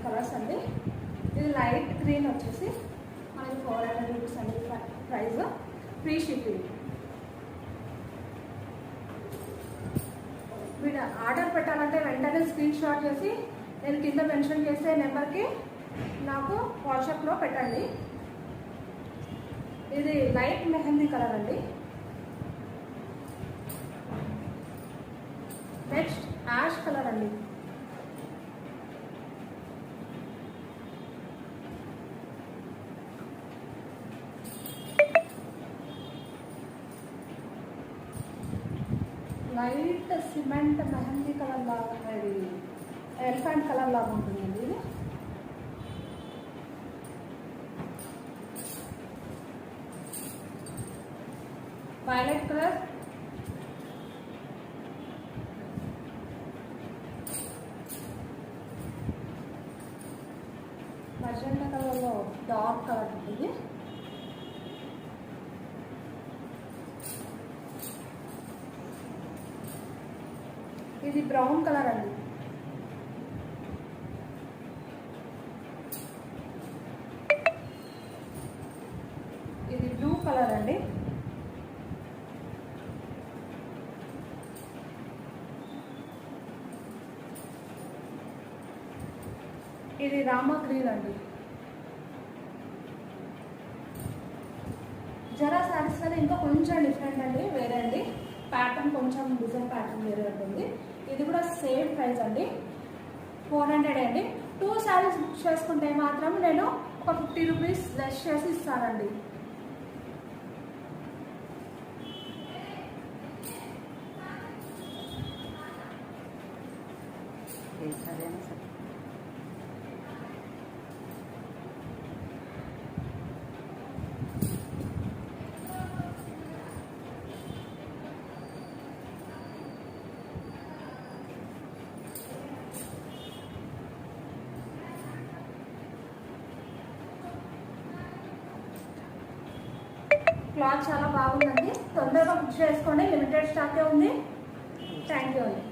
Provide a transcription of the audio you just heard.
Colours అండి. ఇది light green వచ్చేసి మనకి 400 రూపీస్ అండి ప్రైస్, ఫ్రీ షిప్పింగ్. మీరు ఆర్డర్ పెట్టాలంటే వెంటనే స్క్రీన్ షాట్ చేసి నేను కింద మెన్షన్ చేసే నెంబర్కి నాకు వాట్సాప్లో పెట్టండి. ఇది లైట్ మెహందీ కలర్ అండి. నెక్స్ట్ యాష్ కలర్ అండి. లైట్ సిమెంట్ మెహందీ కలర్ లాగా, ఇది ఎలిఫెంట్ కలర్ లాగా ఉంటుందండి. ఇది వైలెట్ కలర్, మజెంటా కలర్లో డార్క్ కలర్ ఉంటుంది. ఇది బ్రౌన్ కలర్ అండి. ఇది బ్లూ కలర్ అండి. ఇది రామా గ్రీన్ అండి. జరా శారీస్ కదా ఇంకా కొంచెం డిఫరెంట్ అండి, వేరే అండి. ప్యాటర్న్ కొంచెం డిజైన్ ప్యాటర్న్ వేరే ఉంటుంది. ఇది కూడా సేమ్ ప్రైస్ అండి, 400 అండి. 2 శారీస్ బుక్ చేసుకుంటే మాత్రం నేను ఒక 50 రూపీస్ లెస్ చేసి ఇస్తానండి. క్లాత్ చాలా బాగుందండి, తొందరగా బుక్ చేసుకోండి, లిమిటెడ్ స్టాకే ఉంది. థ్యాంక్ యూ అండి.